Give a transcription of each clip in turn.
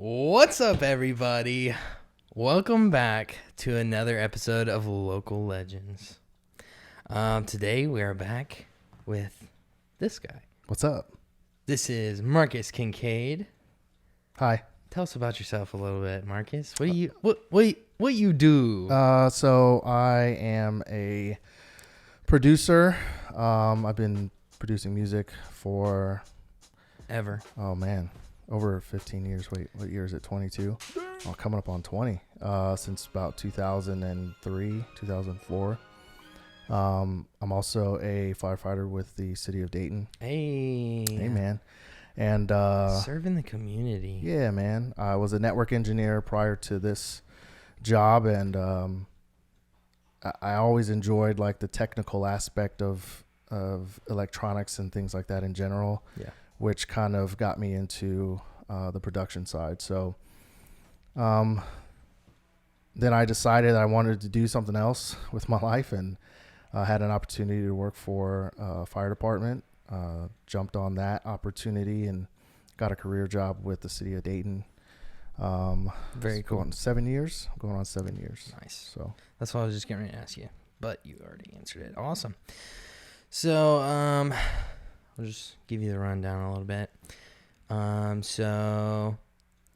What's up, everybody? Welcome back to another episode of Local Legends. Today we are back with this guy. What's up? This is Marques Kincaid. Hi. Tell us about yourself a little bit, Marques. What do you do? So I am a producer. I've been producing music for over 15 years. Wait, what year is it? 22. Oh, coming up on 20. Since about 2003, 2004. I'm also a firefighter with the city of Dayton. Hey, man. And serving the community. Yeah, man. I was a network engineer prior to this job, and I always enjoyed like the technical aspect of electronics and things like that in general. Yeah. Which kind of got me into the production side. So then I decided I wanted to do something else with my life, and had an opportunity to work for a fire department. Jumped on that opportunity and got a career job with the city of Dayton. Very cool. Going 7 years. Going on 7 years. Nice. So that's what I was just getting ready to ask you, but you already answered it. Awesome. So I'll just give you the rundown a little bit. So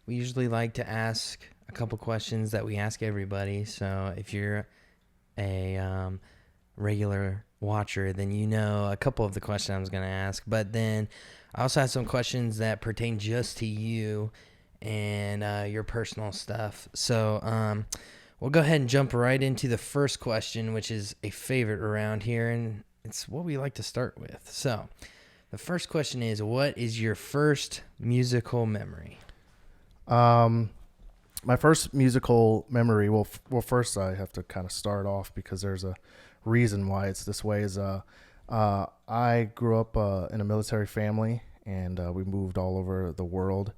we usually like to ask a couple questions that we ask everybody. So if you're a regular watcher, then you know a couple of the questions I was going to ask. But then I also have some questions that pertain just to you and your personal stuff. So we'll go ahead and jump right into the first question, which is a favorite around here, and it's what we like to start with. So the first question is, what is your first musical memory? My first musical memory, well, first I have to kind of start off because there's a reason why it's this way. Is I grew up in a military family, and we moved all over the world,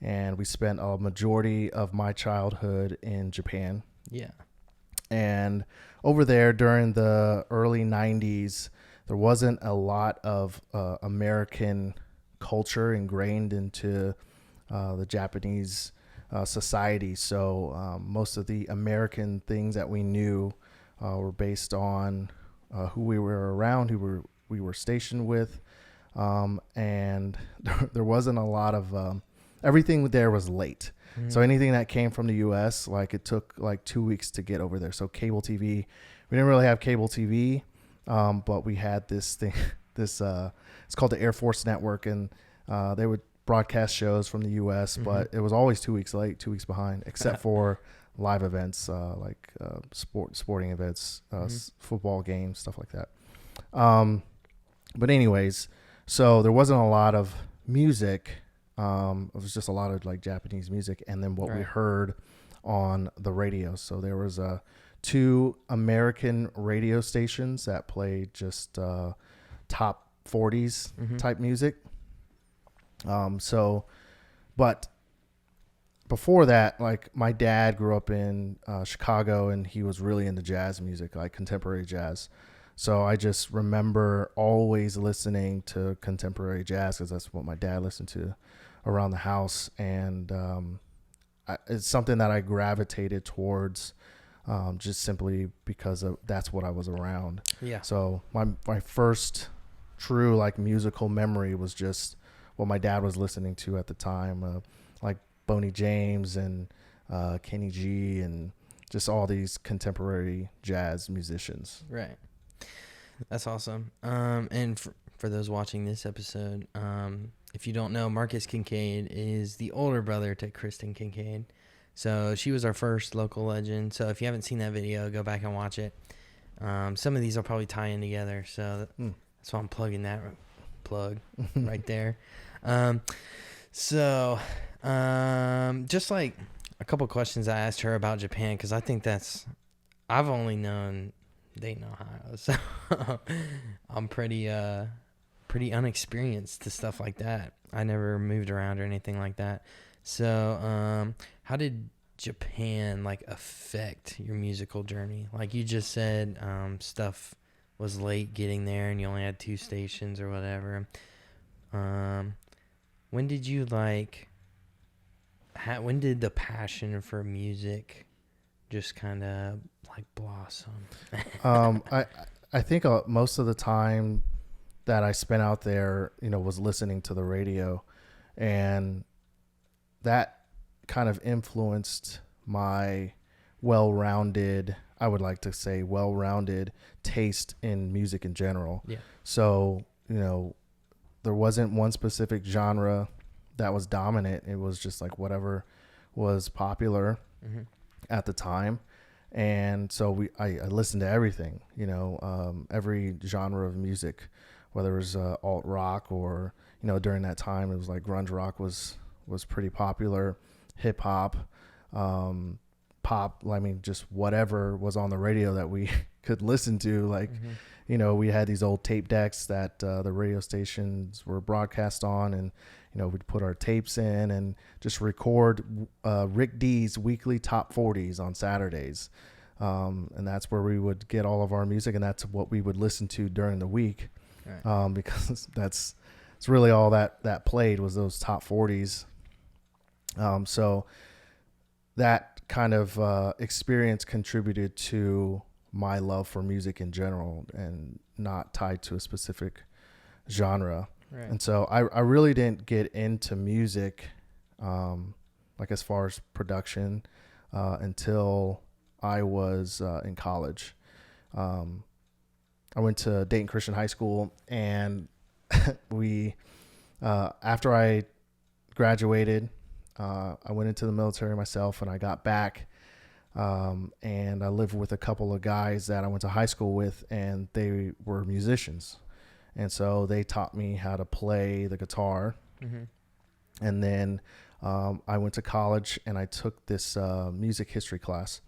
and we spent a majority of my childhood in Japan. Yeah. And over there during the early 90s, there wasn't a lot of American culture ingrained into the Japanese society. So most of the American things that we knew were based on who we were around, who we were stationed with. And there wasn't a lot of everything there was late. Mm-hmm. So anything that came from the U.S., like it took like 2 weeks to get over there. So cable TV, we didn't really have cable TV. But we had this thing, it's called the Air Force Network, and they would broadcast shows from the U.S., mm-hmm. but it was always 2 weeks late, 2 weeks behind, except for live events like sporting events, mm-hmm. Football games, stuff like that. But anyways, so there wasn't a lot of music. It was just a lot of like Japanese music, and then what we heard on the radio. So there was two American radio stations that played just top 40s mm-hmm. type music. But before that, like my dad grew up in Chicago, and he was really into jazz music, like contemporary jazz. So I just remember always listening to contemporary jazz because that's what my dad listened to around the house. And it's something that I gravitated towards. Just simply because that's what I was around. Yeah. So my first true like musical memory was just what my dad was listening to at the time, like Boney James and Kenny G and just all these contemporary jazz musicians. Right. That's awesome. And for those watching this episode, if you don't know, Marques Kincaid is the older brother to Kristen Kincaid. So she was our first local legend. So if you haven't seen that video, go back and watch it. Some of these will probably tie in together. So that's why I'm plugging that plug right there. Just like a couple questions I asked her about Japan, because I think I've only known Dayton, Ohio. So I'm pretty unexperienced to stuff like that. I never moved around or anything like that. So, how did Japan like affect your musical journey? Like you just said, stuff was late getting there, and you only had 2 stations or whatever. When did you like when did the passion for music just kind of like blossom? I I think most of the time that I spent out there, was listening to the radio, and that kind of influenced my well-rounded, I would like to say, well-rounded taste in music in general. Yeah. So, there wasn't one specific genre that was dominant. It was just like whatever was popular at the time. And so I listened to everything, every genre of music, whether it was alt rock or, during that time it was like grunge rock was pretty popular, hip hop, pop. I mean, just whatever was on the radio that we could listen to. Like, we had these old tape decks that the radio stations were broadcast on, and we'd put our tapes in and just record Rick D's weekly top 40s on Saturdays. And that's where we would get all of our music, and that's what we would listen to during the week. Right. Because it's really all that played was those top 40s. So that kind of experience contributed to my love for music in general, and not tied to a specific genre. Right. And so I really didn't get into music, like as far as production, until I was in college. I went to Dayton Christian High School, and we, after I graduated, I went into the military myself, and I got back, and I lived with a couple of guys that I went to high school with, and they were musicians. And so they taught me how to play the guitar. And then I went to college, and I took this music history class.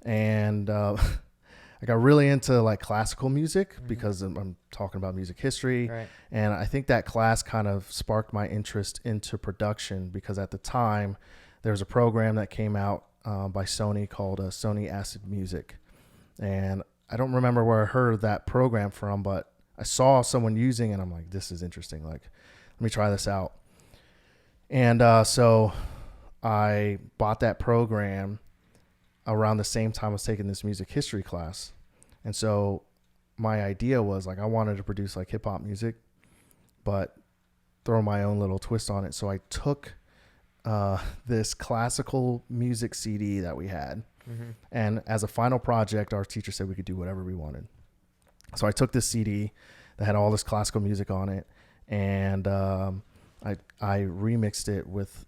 And I got really into like classical music because I'm talking about music history. Right. And I think that class kind of sparked my interest into production, because at the time there was a program that came out by Sony called Sony Acid Music. And I don't remember where I heard that program from, but I saw someone using it, and I'm like, this is interesting. Like, let me try this out. And so I bought that program around the same time I was taking this music history class. And so my idea was like, I wanted to produce like hip hop music, but throw my own little twist on it. So I took this classical music CD that we had. And as a final project, our teacher said we could do whatever we wanted. So I took this CD that had all this classical music on it, and I remixed it with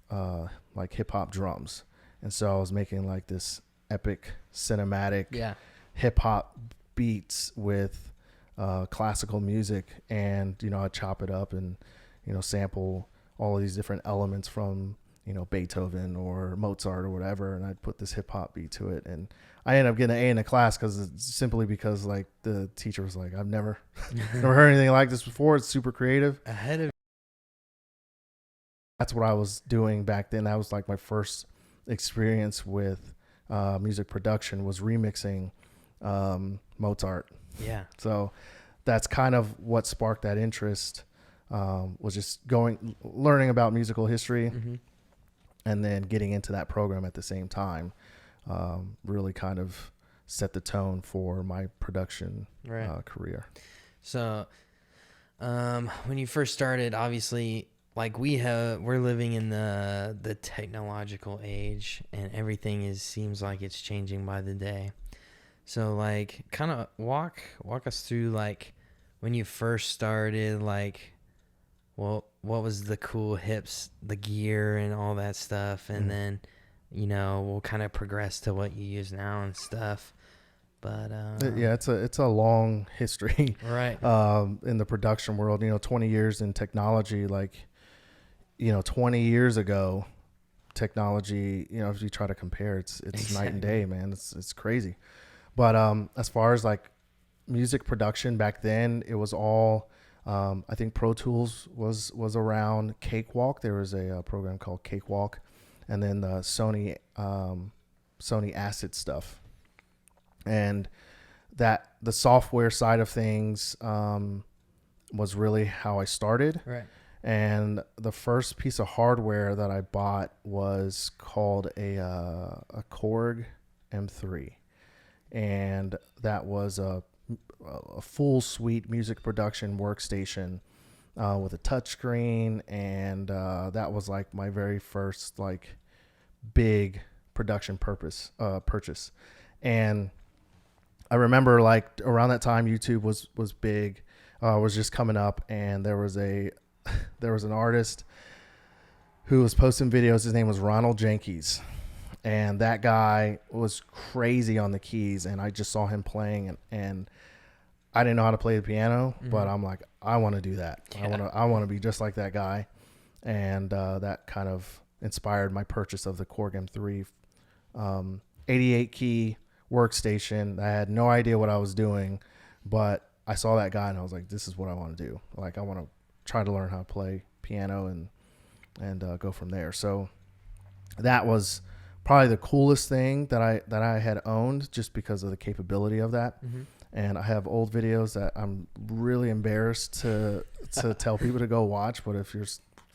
like hip hop drums. And so I was making like this epic cinematic hip hop beats with classical music, and I'd chop it up and sample all of these different elements from Beethoven or Mozart or whatever, and I'd put this hip hop beat to it, and I ended up getting an A in the class because like the teacher was like, I've never heard anything like this before. It's super creative. That's what I was doing back then. That was like my first experience with music production, was remixing Mozart. Yeah. So that's kind of what sparked that interest, was just learning about musical history, and then getting into that program at the same time. Really kind of set the tone for my production career. So when you first started, obviously, like we're living in the technological age, and everything seems like it's changing by the day. So like kind of walk us through like when you first started, like what was the cool hips, the gear and all that stuff, and then we'll kind of progress to what you use now and stuff. But yeah, it's a long history, right? In the production world, 20 years in technology, like 20 years ago, technology, if you try to compare, it's exactly. Night and day, man. It's crazy. But as far as like music production back then, it was all I think Pro Tools was around. Cakewalk, there was a program called Cakewalk, and then the Sony Acid stuff, and that the software side of things was really how I started. Right. And the first piece of hardware that I bought was called a Korg M3, and that was a full suite music production workstation with a touchscreen, and that was like my very first like big production purchase. And I remember like around that time YouTube was big, was just coming up, and there was an artist who was posting videos. His name was Ronald Jenkins, and that guy was crazy on the keys, and I just saw him playing, and I didn't know how to play the piano, but I'm like, I want to do that. Yeah. I want to be just like that guy, and that kind of inspired my purchase of the Korg M3, 88 key workstation. I had no idea what I was doing, but I saw that guy and I was like, this is what I want to do. Like, I want to try to learn how to play piano and go from there. So that was probably the coolest thing that I had owned, just because of the capability of that. Mm-hmm. And I have old videos that I'm really embarrassed to tell people to go watch. But if you're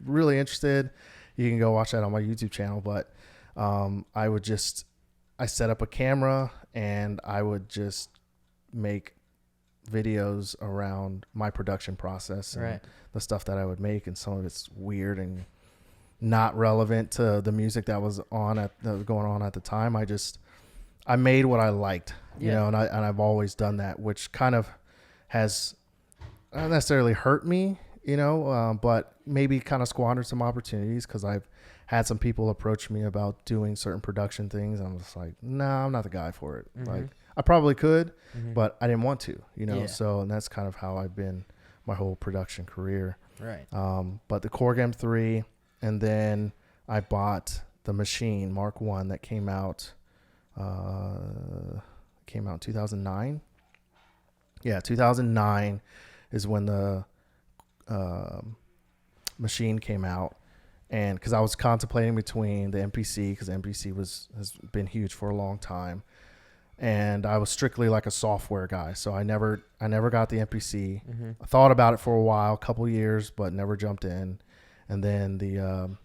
really interested, you can go watch that on my YouTube channel. But I set up a camera and I would just make videos around my production process and Right. the stuff that I would make. And some of it's weird and not relevant to the music that was going on at the time. I made what I liked, you know, and I've always done that, which kind of has not necessarily hurt me, you know, but maybe kind of squandered some opportunities, because I've had some people approach me about doing certain production things. I'm just like, no, I'm not the guy for it. Mm-hmm. Like, I probably could, Mm-hmm. but I didn't want to, you know. Yeah. So, and that's kind of how I've been my whole production career. Right. But the Korg M3, and then I bought the machine Mark I that came out in 2009. Yeah, 2009 is when the machine came out. And because I was contemplating between the MPC, because MPC has been huge for a long time, and I was strictly like a software guy, so I never got the MPC. Mm-hmm. I thought about it for a while, a couple years, but never jumped in. And then the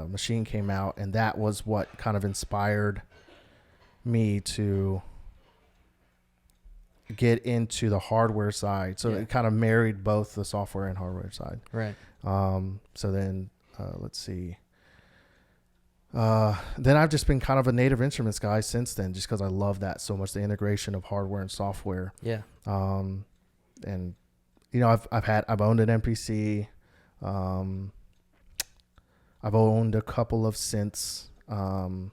machine came out, and that was what kind of inspired me to get into the hardware side. So it kind of married both the software and hardware side. Right. So then let's see. Then I've just been kind of a Native Instruments guy since then, just because I love that so much, the integration of hardware and software. Yeah. And you know, I've owned an MPC. I've owned a couple of synths. Man,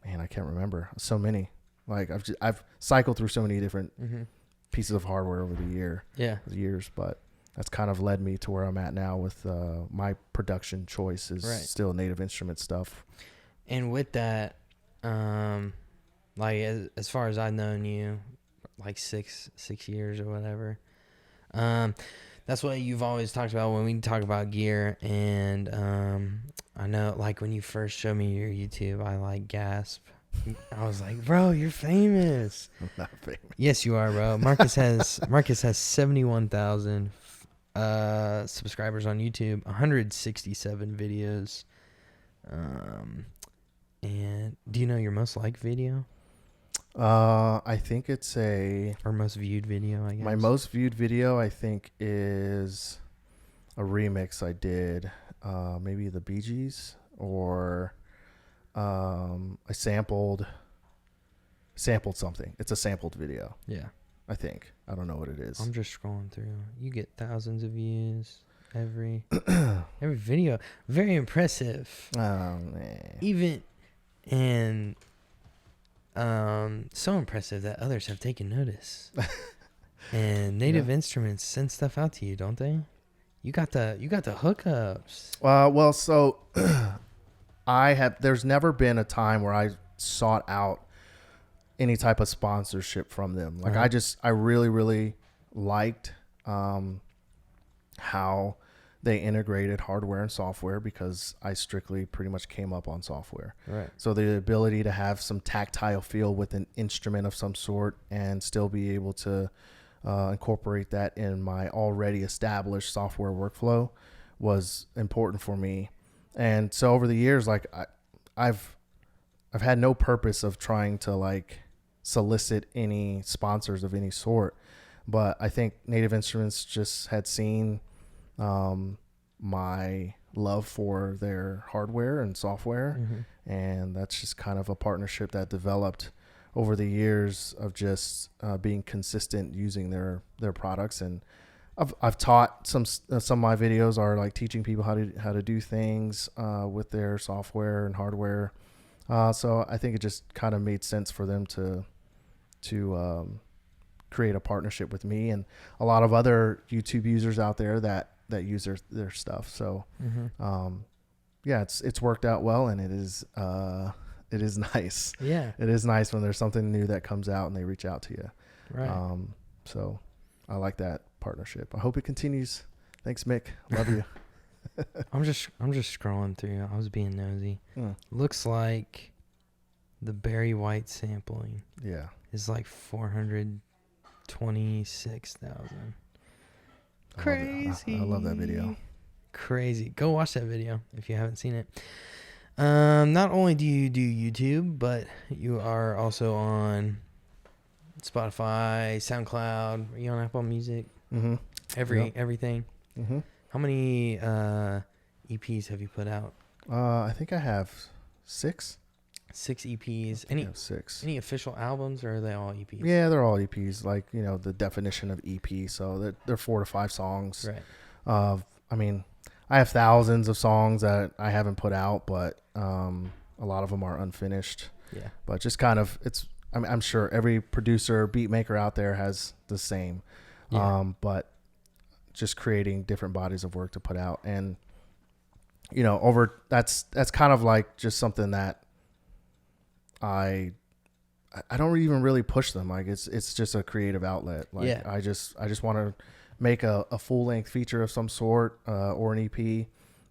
I can't remember. So many. Like I've cycled through so many different Mm-hmm. pieces of hardware over the years, but that's kind of led me to where I'm at now with my production choice is still Native Instrument stuff. And with that, like as far as I've known you, like six years or whatever, that's what you've always talked about when we talk about gear. And I know, like, when you first showed me your YouTube, I like gasped. I was like, bro, you're famous. I'm not famous. Yes, you are, bro. Marques has 71,000 subscribers on YouTube, 167 videos. And do you know your most liked video I think it's or most viewed video? I guess my most viewed video, I think, is a remix I did, maybe the Bee Gees, or I sampled something. It's a sampled video, Yeah, I think. I don't know what it is. I'm just scrolling through. You get thousands of views every video. Very impressive. Oh, man. Even and so impressive that others have taken notice. And Native Instruments send stuff out to you, don't they? You got the hookups. Well, so there's never been a time where I sought out any type of sponsorship from them. Like, I really, really liked how they integrated hardware and software, because I strictly pretty much came up on software. Right. So the ability to have some tactile feel with an instrument of some sort and still be able to incorporate that in my already established software workflow was important for me. And so over the years, like I've had no purpose of trying to like solicit any sponsors of any sort, but I think Native Instruments just had seen my love for their hardware and software, and that's just kind of a partnership that developed over the years of just being consistent using their products. And I've taught some of my videos are like teaching people how to do things with their software and hardware. So I think it just kind of made sense for them to create a partnership with me and a lot of other YouTube users out there that use their stuff. So yeah, it's worked out well, and it is nice. Yeah, it is nice when there's something new that comes out and they reach out to you. right. So I like that partnership. I hope it continues. Thanks, Mick. Love you. I'm just scrolling through. I was being nosy. Looks like the Barry White sampling Yeah. is like 426,000. Crazy. I love that video. Crazy. Go watch that video if you haven't seen it. Not only do you do YouTube, but you are also on Spotify, SoundCloud. Are you on Apple Music? Mm-hmm. Everything. Mm-hmm. How many EPs have you put out? I think I have 6. 6 EPs. I have 6. Any official albums, or are they all EPs? Yeah, they're all EPs. Like, you know, the definition of EP. So they're 4 to 5 songs. Right. I mean, I have thousands of songs that I haven't put out, but a lot of them are unfinished. Yeah. But just kind of, I'm sure every producer, beat maker out there has the same. Yeah. But just creating different bodies of work to put out. And, you know, that's kind of like just something that I don't even really push them. Like it's just a creative outlet. Like Yeah. I just want to make a full length feature of some sort, or an EP,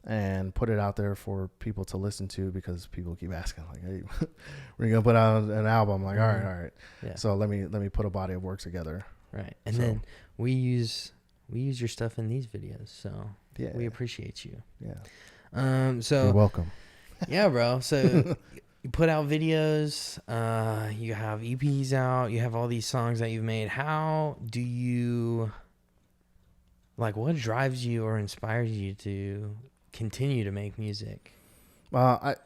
and put it out there for people to listen to, because people keep asking like, hey, when are you gonna put out an album? I'm like, all right. Yeah. So let me put a body of work together. Right. And then we use your stuff in these videos, so Yeah. we appreciate you. Yeah. So You're welcome. Yeah, bro. So you put out videos, you have EPs out, you have all these songs that you've made. How do you, like, what drives you or inspires you to continue to make music? I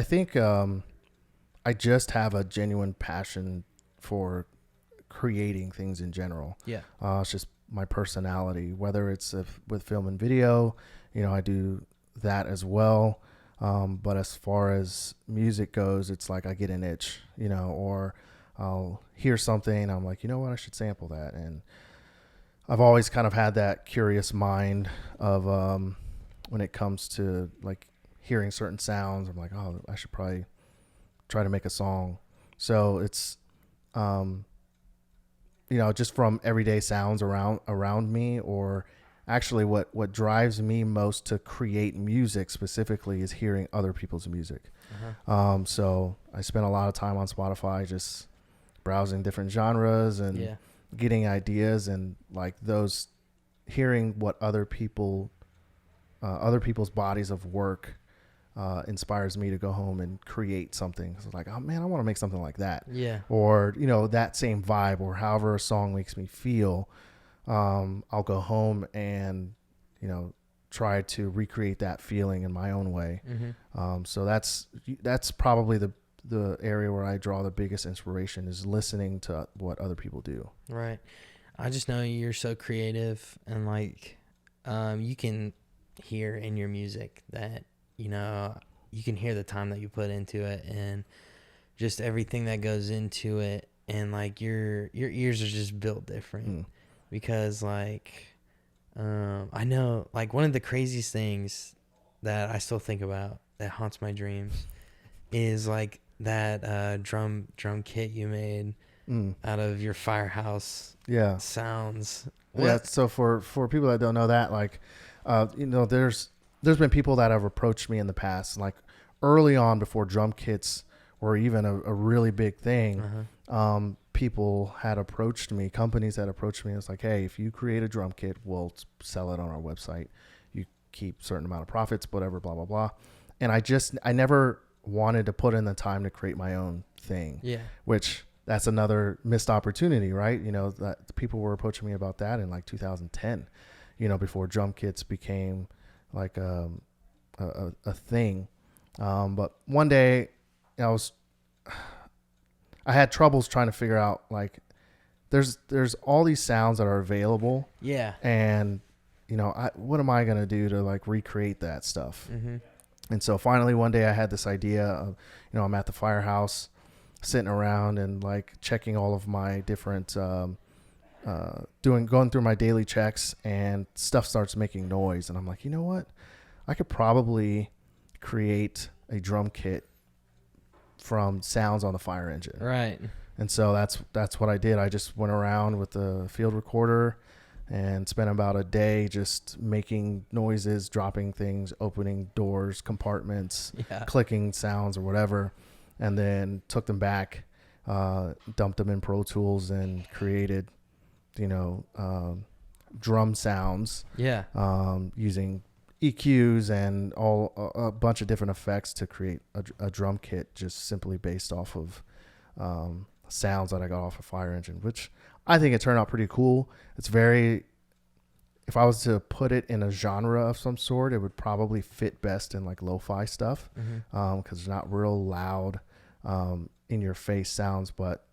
think I just have a genuine passion for creating things in general. Yeah. It's just my personality, whether it's with film and video, you know, I do that as well. But as far as music goes, it's like I get an itch, you know, or I'll hear something, I'm like, you know what, I should sample that. And I've always kind of had that curious mind of when it comes to like hearing certain sounds, I'm like, oh, I should probably try to make a song. So it's, you know, just from everyday sounds around me, or actually what drives me most to create music specifically is hearing other people's music. So I spend a lot of time on Spotify just browsing different genres and getting ideas, and like those, hearing what other people's bodies of work inspires me to go home and create something. So it's like, oh man, I want to make something like that. Yeah. Or, you know, that same vibe, or however a song makes me feel. I'll go home and, you know, try to recreate that feeling in my own way. So that's probably the area where I draw the biggest inspiration, is listening to what other people do. Right. I just know you're so creative, and like, you can hear in your music that, you know, you can hear the time that you put into it and just everything that goes into it. And like your ears are just built different. Because like, I know, like, one of the craziest things that I still think about that haunts my dreams is like that drum kit you made out of your Firehouse sounds. What? Yeah. So for people that don't know that, like, you know, there's been people that have approached me in the past, like early on before drum kits or even a really big thing, Uh-huh. people had approached me, companies had approached me. It's like, hey, if you create a drum kit, we'll sell it on our website. You keep a certain amount of profits, whatever, blah, blah, blah. And I never wanted to put in the time to create my own thing, Yeah. which that's another missed opportunity, right? You know, that people were approaching me about that in like 2010, you know, before drum kits became like a thing. But one day I had troubles trying to figure out, like, there's all these sounds that are available, Yeah. and you know, what am I gonna do to like recreate that stuff? Mm-hmm. And so finally one day I had this idea of, you know, I'm at the firehouse sitting around and like checking all of my different going through my daily checks, and stuff starts making noise, and I'm like, you know what, I could probably create a drum kit from sounds on the fire engine. Right. And so that's what I did. I just went around with the field recorder and spent about a day just making noises, dropping things, opening doors, compartments, Yeah. clicking sounds or whatever, and then took them back, dumped them in Pro Tools, and created, you know, drum sounds, Yeah. using EQs and a bunch of different effects to create a drum kit just simply based off of sounds that I got off a fire engine, which I think it turned out pretty cool. It's very, if I was to put it in a genre of some sort, it would probably fit best in like lo-fi stuff, because it's not real loud, in your face sounds, but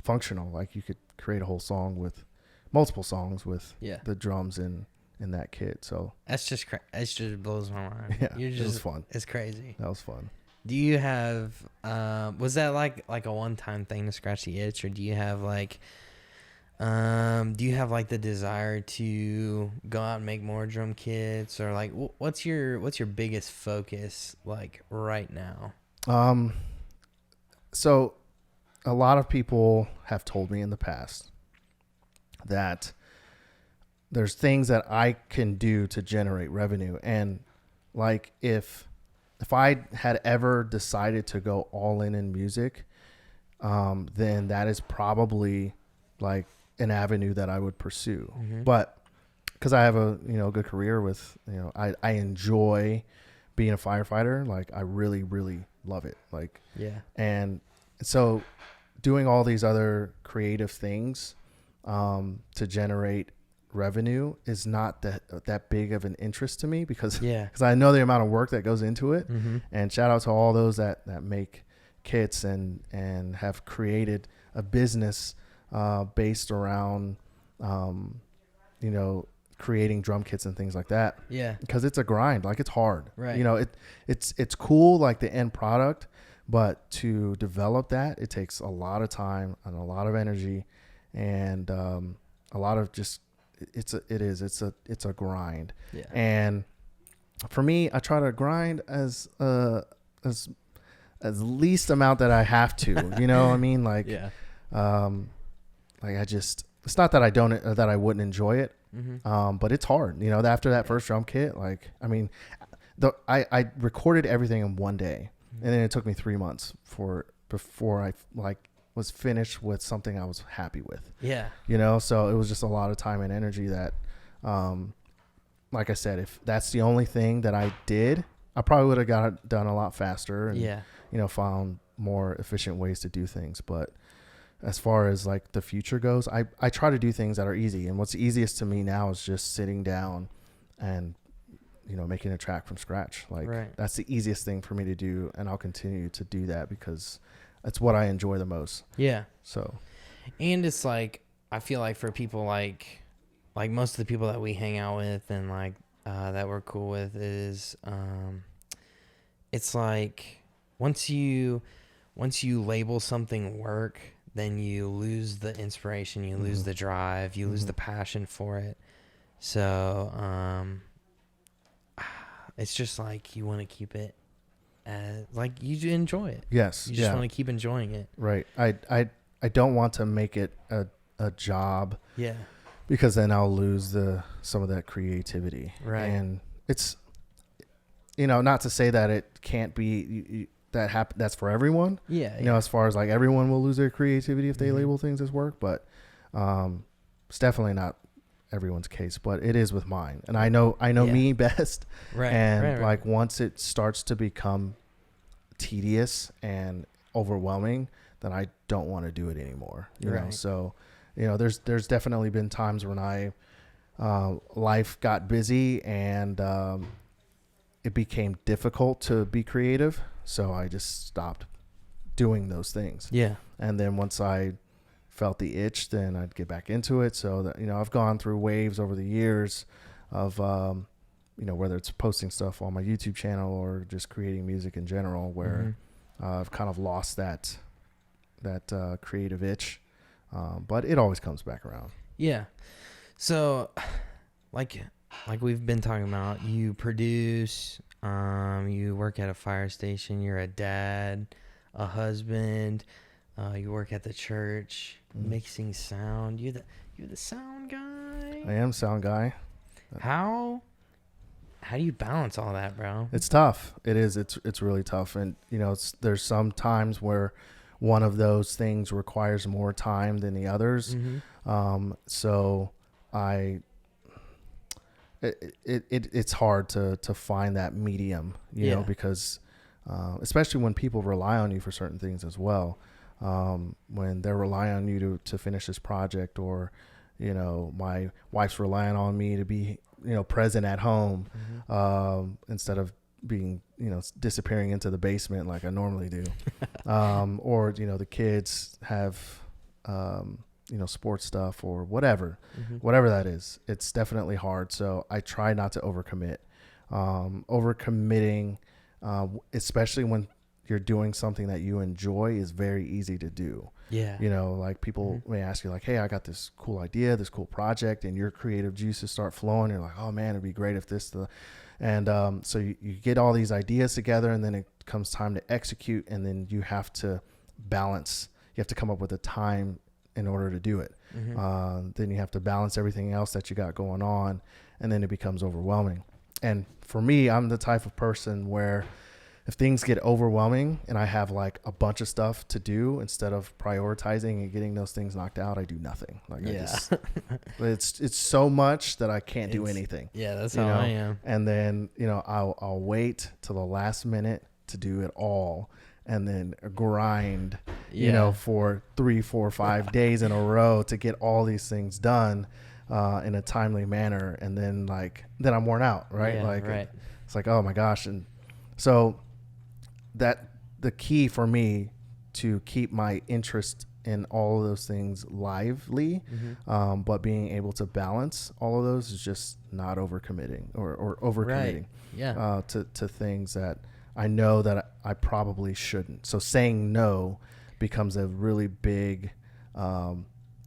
functional. Like you could create a whole song with multiple songs with the drums in that kit. So That's just it just blows my mind. yeah, it was fun. It's crazy. That was fun. Do you have was that like a one-time thing to scratch the itch, or do you have like the desire to go out and make more drum kits, or like what's your biggest focus like right now? So a lot of people have told me in the past that there's things that I can do to generate revenue. And like, if I had ever decided to go all in music, then that is probably like an avenue that I would pursue. But because I have a, you know, good career with, you know, I enjoy being a firefighter. Like I really, really love it. Like, Yeah. and so doing all these other creative things, to generate revenue is not that big of an interest to me, because I know the amount of work that goes into it. And shout out to all those that make kits and have created a business based around you know, creating drum kits and things like that. Yeah. Because it's a grind. Like, it's hard. Right. You know, it's cool, like the end product, but to develop that, it takes a lot of time and a lot of energy, and a lot of just it's a grind. Yeah. And for me, I try to grind as least amount that I have to. You know what I mean? Like, like it's not that I wouldn't enjoy it, but it's hard. You know, after that first drum kit, like, I mean, I recorded everything in one day, and then it took me 3 months before I like was finished with something I was happy with. Yeah. You know, so it was just a lot of time and energy that, like I said, if that's the only thing that I did, I probably would have got it done a lot faster and, you know, found more efficient ways to do things. But as far as like the future goes, I try to do things that are easy. And what's easiest to me now is just sitting down and, you know, making a track from scratch. Like, that's the easiest thing for me to do. And I'll continue to do that because that's what I enjoy the most. Yeah. So, and it's like, I feel like for people like most of the people that we hang out with and like that we're cool with is it's like once you label something work, then you lose the inspiration, you lose the drive, you lose the passion for it. So it's just like you want to keep it like you enjoy it. Yes. You just want to keep enjoying it. Right. I don't want to make it a job. Yeah. Because then I'll lose some of that creativity. Right. And it's, you know, not to say that it can't be, that's for everyone. Yeah. You know, as far as like everyone will lose their creativity if they label things as work, but it's definitely not everyone's case, but it is with mine. And I know me best. Right. And right. like once it starts to become tedious and overwhelming, then I don't want to do it anymore. You know, so you know, there's definitely been times when life got busy and it became difficult to be creative, so I just stopped doing those things. Yeah. And then once I felt the itch, then I'd get back into it. So that, you know, I've gone through waves over the years of you know, whether it's posting stuff on my YouTube channel or just creating music in general, where I've kind of lost that creative itch, but it always comes back around. Yeah. So, like we've been talking about, you produce, you work at a fire station, you're a dad, a husband, you work at the church, mixing sound. You're the sound guy. I am sound guy. How do you balance all that, bro? It's tough. It is. It's really tough. And you know, there's some times where one of those things requires more time than the others. So it's hard to find that medium, you know, because especially when people rely on you for certain things as well. When they're relying on you to finish this project, or, you know, my wife's relying on me to be, you know, present at home, instead of being, you know, disappearing into the basement like I normally do. Or, you know, the kids have, you know, sports stuff or whatever that is. It's definitely hard. So I try not to overcommit. Overcommitting, especially when you're doing something that you enjoy, is very easy to do. Yeah. You know, like people may ask you like, hey, I got this cool idea, this cool project, and your creative juices start flowing. You're like, oh man, it'd be great if so you get all these ideas together, and then it comes time to execute, and then you have to balance. You have to come up with a time in order to do it. Then you have to balance everything else that you got going on, and then it becomes overwhelming. And for me, I'm the type of person where if things get overwhelming and I have like a bunch of stuff to do, instead of prioritizing and getting those things knocked out, I do nothing. Like it's so much that I can't do anything. Yeah, that's how I am. And then, you know, I'll wait till the last minute to do it all, and then grind, you know, for 3, 4, 5 days in a row to get all these things done in a timely manner. And then I'm worn out, right? It's like, oh my gosh. And so that the key for me to keep my interest in all of those things lively, but being able to balance all of those, is just not overcommitting or overcommitting to things that I know that I probably shouldn't. So saying no becomes a really big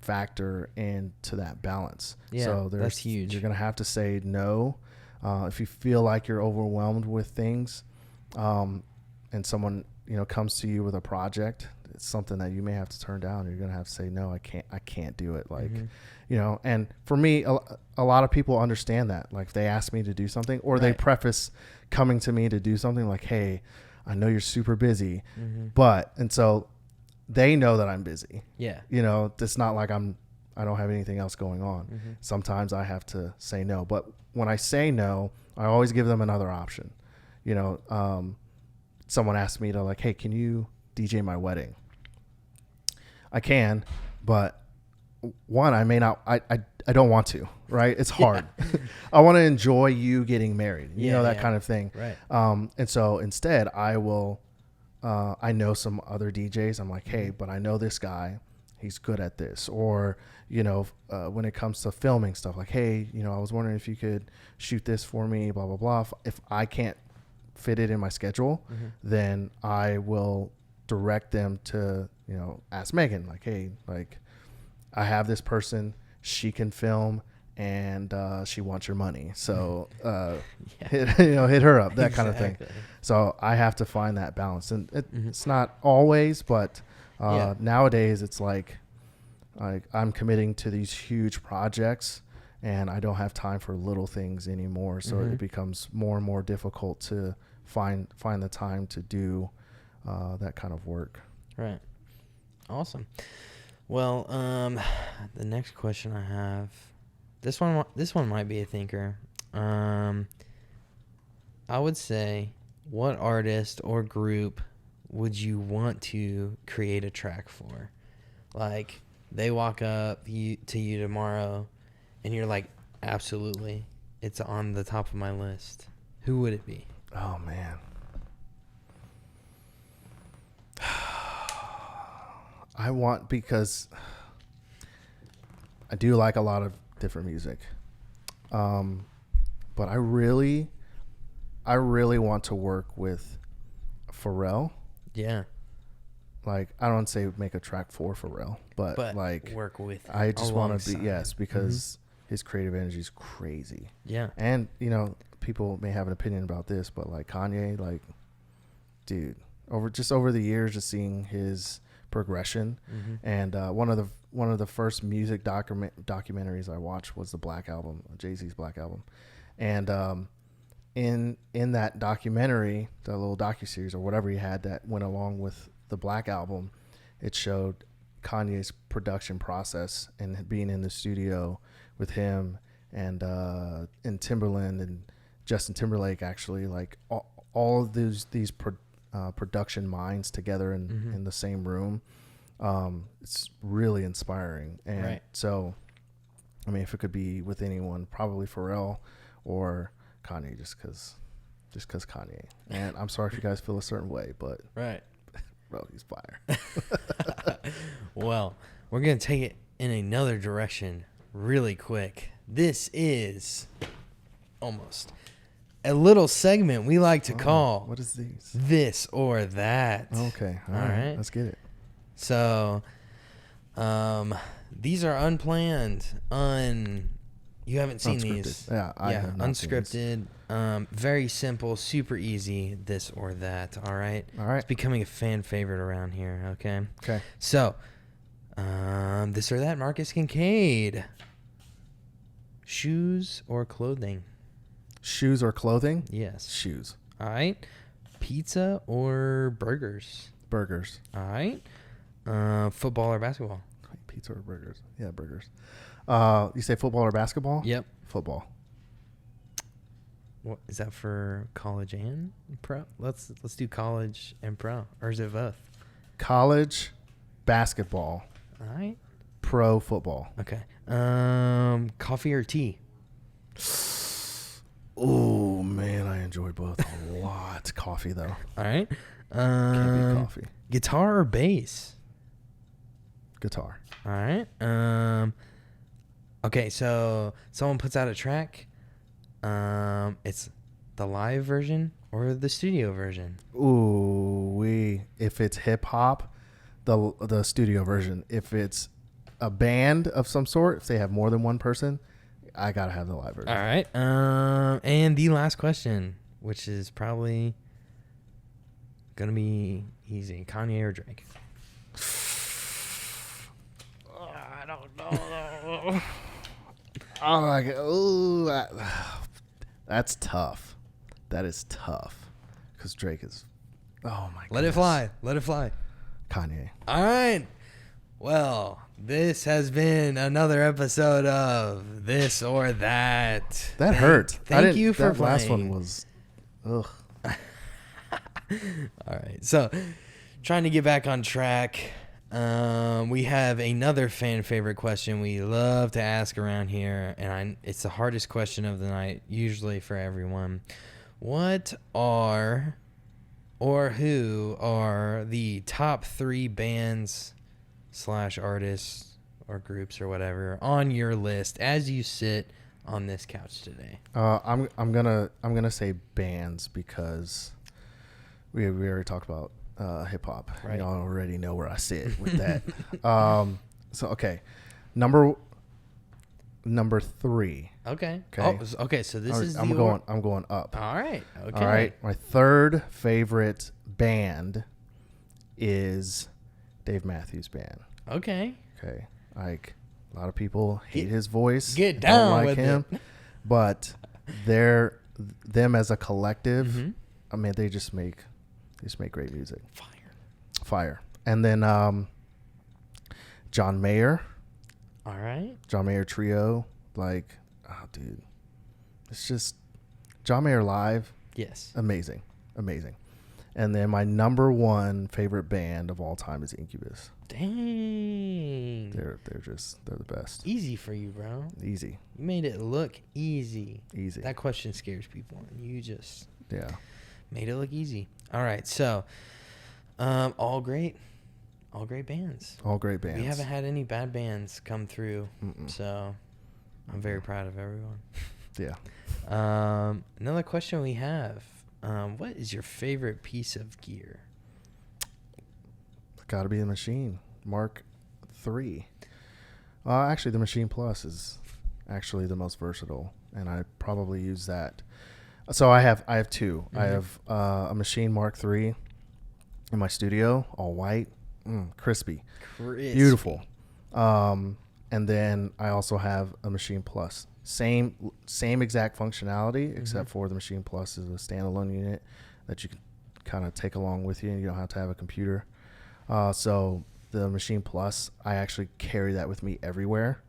factor into that balance. Yeah, so that's huge. You're going to have to say no. If you feel like you're overwhelmed with things, and someone, you know, comes to you with a project, it's something that you may have to turn down. You're going to have to say, no, I can't do it. Like, you know, and for me, a lot of people understand that. Like, if they ask me to do something, or they preface coming to me to do something like, hey, I know you're super busy, and so they know that I'm busy. Yeah. You know, it's not like I don't have anything else going on. Sometimes I have to say no, but when I say no, I always give them another option. You know, someone asked me to like, hey, can you DJ my wedding? I can, but one, I may not, I don't want to, right? It's hard. I want to enjoy you getting married, you know, that kind of thing. Right. And so instead I will, I know some other DJs. I'm like, hey, but I know this guy, he's good at this. Or, you know, when it comes to filming stuff, like, hey, you know, I was wondering if you could shoot this for me, blah, blah, blah. If I can't fit it in my schedule, then I will direct them to, you know, ask Megan, like, hey, like, I have this person, she can film, and she wants your money. So, hit her up, that kind of thing. So I have to find that balance. And it's not always, but nowadays it's like I'm committing to these huge projects, and I don't have time for little things anymore. So it becomes more and more difficult to find the time to do that kind of work. Right. Awesome. Well, the next question I have, this one might be a thinker. I would say, what artist or group would you want to create a track for? Like, they walk up to you tomorrow, and you're like, absolutely, it's on the top of my list. Who would it be? Oh, man. Because I do like a lot of different music. But I really want to work with Pharrell. Yeah. Like, I don't say make a track for Pharrell, but like work with. I just want to be, alongside. because his creative energy is crazy. Yeah. And, people may have an opinion about this, but like Kanye, like, dude, over the years, just seeing his progression. And one of the first music documentaries I watched was the Black Album, Jay-Z's Black Album. And in that documentary, the little docuseries or whatever he had that went along with the Black Album, it showed Kanye's production process and being in the studio with him and Timberland and Justin Timberlake, actually, like all of these production minds together in the same room. It's really inspiring. And right. So, I mean, if it could be with anyone, probably Pharrell or Kanye, just because Kanye. And I'm sorry if you guys feel a certain way, but Right. bro, he's fire. Well, we're going to take it in another direction really quick. This is almost a little segment we like to call What is these? This or That. Okay. All All right. right. Let's get it. So, these are unplanned, you haven't seen Unscripted. these. Yeah, I have not seen unscripted. Very simple, super easy, this or that, all right? All right. It's becoming a fan favorite around here, okay? Okay. So, this or that, Marques Kincaid. Shoes or clothing? Shoes or clothing? Yes. Shoes. All right. Pizza or burgers? Burgers. All right. Football or basketball? Pizza or burgers? Yeah, burgers. You say football or basketball? Yep. Football. What is that for, college and pro? Let's do college and pro, or is it both? College basketball. All right. Pro football. Okay. Coffee or tea? Oh man, I enjoy both a lot. Coffee though. All right. Can't beat coffee. Guitar or bass? Guitar. All right. Okay, so someone puts out a track. It's the live version or the studio version? Ooh, if it's hip hop, the studio version. If it's a band of some sort, if they have more than one person, I gotta have the live version. All right. And the last question, which is probably gonna be easy: Kanye or Drake? I don't know. That's tough. That is tough because Drake is. Oh my god. Let it fly. Let it fly. Kanye. All right. Well, this has been another episode of This or That. That hurt. Thank you for that playing. last one was. Ugh. All right. So, trying to get back on track. We have another fan favorite question we love to ask around here, and it's the hardest question of the night, usually for everyone. What are or who are the top 3 bands / artists or groups or whatever on your list as you sit on this couch today? I'm gonna say bands because we already talked about hip hop. Right. Y'all already know where I sit with that. So okay, number 3. Okay. Okay. Oh, okay. So this is I'm going up. All right. Okay. All right. My third favorite band is Dave Matthews Band. Okay. Okay. Like a lot of people hate his voice. Get don't down like with him, it. but them as a collective. I mean, they just make They just make great music. Fire. And then John Mayer. All right. John Mayer Trio. Like, oh, dude. It's just John Mayer live. Yes. Amazing. And then my number one favorite band of all time is Incubus. Dang. They're the best. Easy for you, bro. Easy. You made it look easy. Easy. That question scares people, and you just made it look easy. All right, so all great bands. All great bands. We haven't had any bad bands come through, so I'm very proud of everyone. Yeah. Another question we have: what is your favorite piece of gear? Got to be the Machine Mark III. Actually, the Machine Plus is actually the most versatile, and I probably use that. So I have two. I have a Machine Mark III in my studio, all white, crispy, beautiful. And then I also have a Machine Plus, same exact functionality, except for the Machine Plus is a standalone unit that you can kind of take along with you, and you don't have to have a computer. So the Machine Plus, I actually carry that with me everywhere,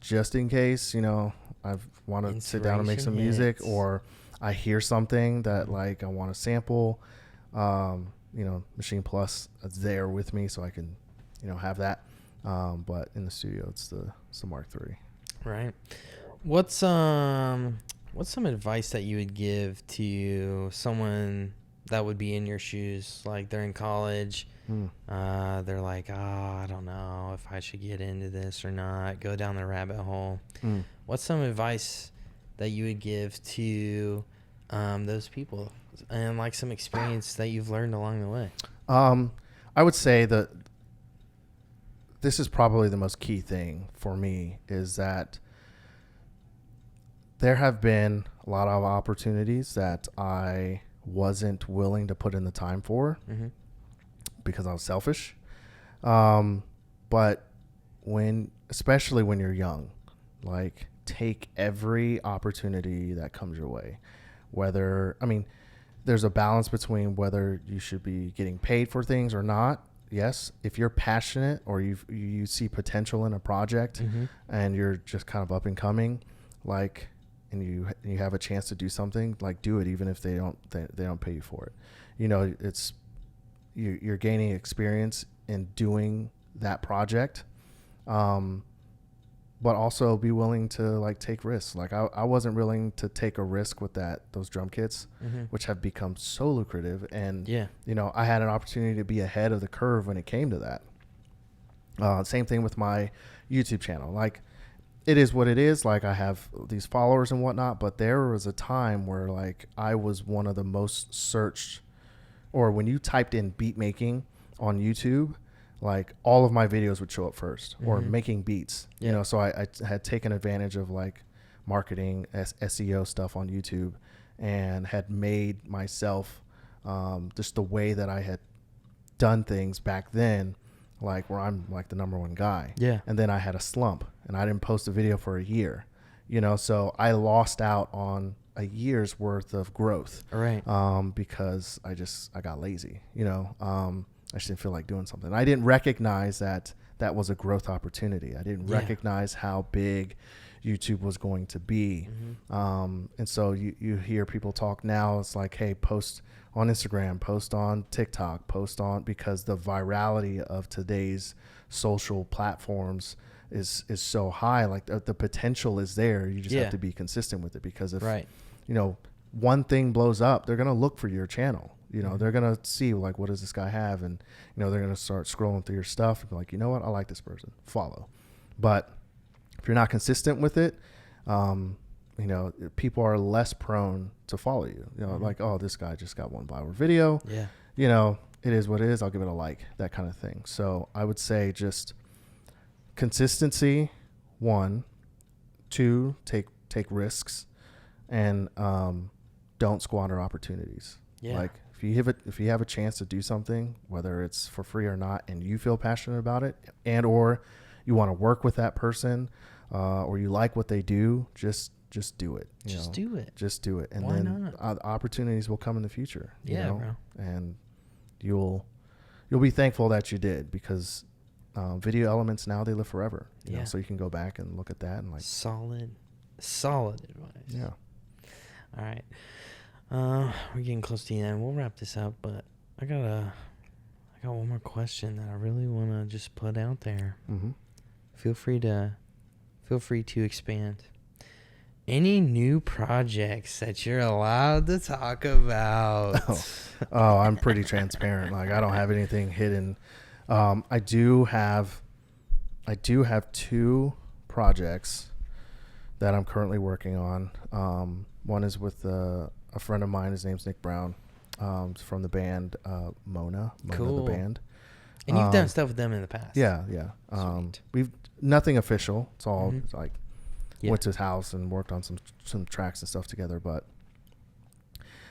just in case, I want to sit down and make some music, or I hear something that like I want to sample. Machine Plus is there with me, so I can, have that. But in the studio, it's the Mark III. Right. What's some advice that you would give to someone that would be in your shoes, like they're in college? They're like, I don't know if I should get into this or not, go down the rabbit hole. What's some advice that you would give to those people, and like some experience that you've learned along the way? I would say that this is probably the most key thing for me, is that there have been a lot of opportunities that I wasn't willing to put in the time for because I was selfish. But especially when you're young, like, take every opportunity that comes your way. There's a balance between whether you should be getting paid for things or not. Yes, if you're passionate or you see potential in a project and you're just kind of up and coming, like, and you have a chance to do something, like, do it, even if they don't pay you for it. It's you're gaining experience in doing that project, but also be willing to, like, take risks. Like, I wasn't willing to take a risk with those drum kits, which have become so lucrative. And, I had an opportunity to be ahead of the curve when it came to that. Same thing with my YouTube channel. Like, it is what it is. Like, I have these followers and whatnot, but there was a time where, like, I was one of the most searched, or when you typed in beat making on YouTube, like, all of my videos would show up first, or making beats, so I had taken advantage of, like, marketing, SEO stuff on YouTube, and had made myself, just the way that I had done things back then, like, where I'm, like, the number one guy. Yeah. And then I had a slump, and I didn't post a video for a year, so I lost out on a year's worth of growth. All right. Because I got lazy, I just didn't feel like doing something. I didn't recognize that was a growth opportunity. I didn't recognize how big YouTube was going to be. And so you hear people talk now. It's like, hey, post on Instagram, post on TikTok, because the virality of today's social platforms is so high. Like, the potential is there. You just have to be consistent with it, because if one thing blows up, they're going to look for your channel. They're going to see, like, what does this guy have? And, they're going to start scrolling through your stuff and be like, you know what? I like this person. Follow. But if you're not consistent with it, people are less prone to follow you. Like, oh, this guy just got one viral video. Yeah. It is what it is. I'll give it a like, that kind of thing. So I would say just consistency, 1, 2, take risks, and don't squander opportunities. Yeah. Like, if you have a chance to do something, whether it's for free or not, and you feel passionate about it, and or you want to work with that person, or you like what they do, just just do it. Just do it. Just do it. And Why then not? Opportunities will come in the future. You Yeah, know? bro. And you'll be thankful that you did, because video elements now, they live forever. You know? So you can go back and look at that and like solid advice. Yeah. All right. We're getting close to the end. We'll wrap this up, but I got one more question that I really want to just put out there. Mm-hmm. Feel free to expand. Any new projects that you're allowed to talk about? Oh, I'm pretty transparent. Like, I don't have anything hidden. I do have 2 projects that I'm currently working on. One is with a friend of mine. His name's Nick Brown, from the band Mona Cool. the band. And you've done stuff with them in the past. Yeah. We've nothing official. It's all like went to his house and worked on some tracks and stuff together. But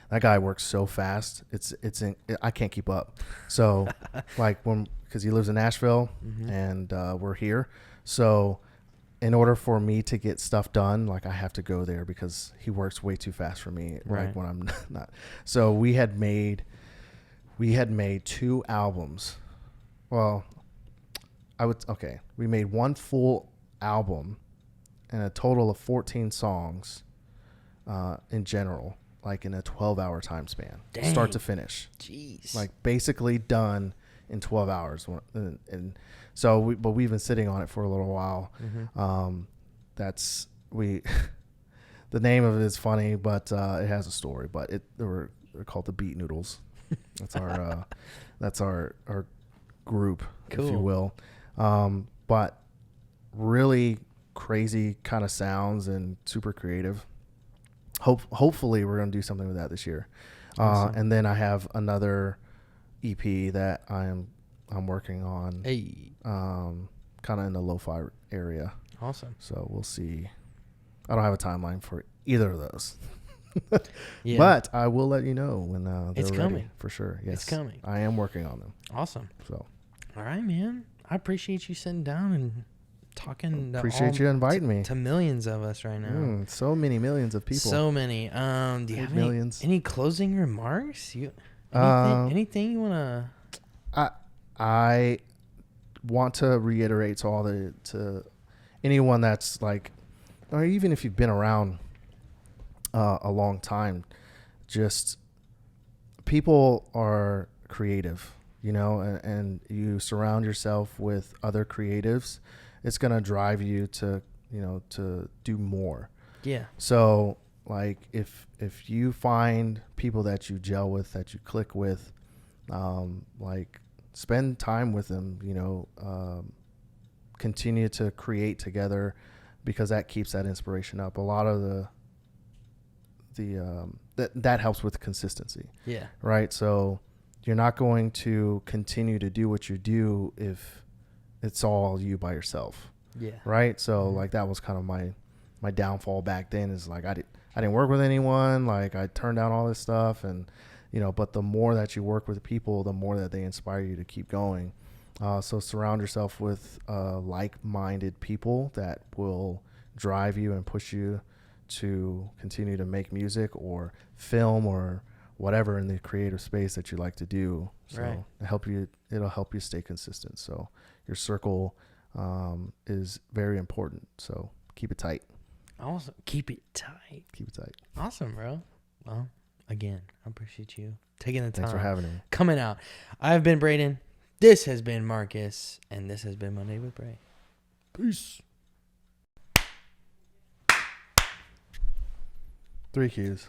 that guy works so fast. I can't keep up. So like because he lives in Nashville and we're here. So in order for me to get stuff done, like, I have to go there because he works way too fast for me. Right. Like when I'm not. So we had made 2 albums. Well, we made 1 full album and a total of 14 songs in general, like in a 12-hour time span. Dang. Start to finish. Jeez. Like basically done in 12 hours. And so we've been sitting on it for a little while. The name of it is funny, but it has a story, but they're called the Beat Noodles. That's our group, cool. if you will. But really crazy kind of sounds and super creative. Hopefully we're going to do something with that this year. Awesome. And then I have another EP that I'm working on. Hey. Kind of in the lo-fi area. Awesome. So we'll see. I don't have a timeline for either of those. Yeah. But I will let you know when they're It's ready, coming. for sure. Yes, It's coming. I am working on them. Awesome. So all right, man. I appreciate you sitting down and talking. Appreciate you inviting me to millions of us right now. So many millions of people. So many. Do you have any closing remarks? Anything you want to? I want to reiterate to anyone that's like, or even if you've been around a long time, just people are creative, and you surround yourself with other creatives, it's going to drive you to do more. Yeah. So like if you find people that you gel with, that you click with, like spend time with them, continue to create together, because that keeps that inspiration up. A lot of that helps with consistency. Yeah. Right. So you're not going to continue to do what you do if it's all you by yourself. Yeah. Right. So like that was kind of my downfall back then, is like I didn't work with anyone. Like I turned down all this stuff, and but the more that you work with people, the more that they inspire you to keep going. So surround yourself with like-minded people that will drive you and push you to continue to make music or film or whatever in the creative space that you like to do. So right. It'll help you stay consistent. So your circle is very important. So keep it tight. Awesome. Keep it tight. Keep it tight. Awesome, bro. Well, again, I appreciate you taking the time. Thanks for having me. Coming out. I've been Braden. This has been Marcus, and this has been Monday with Bray. Peace. 3 Qs.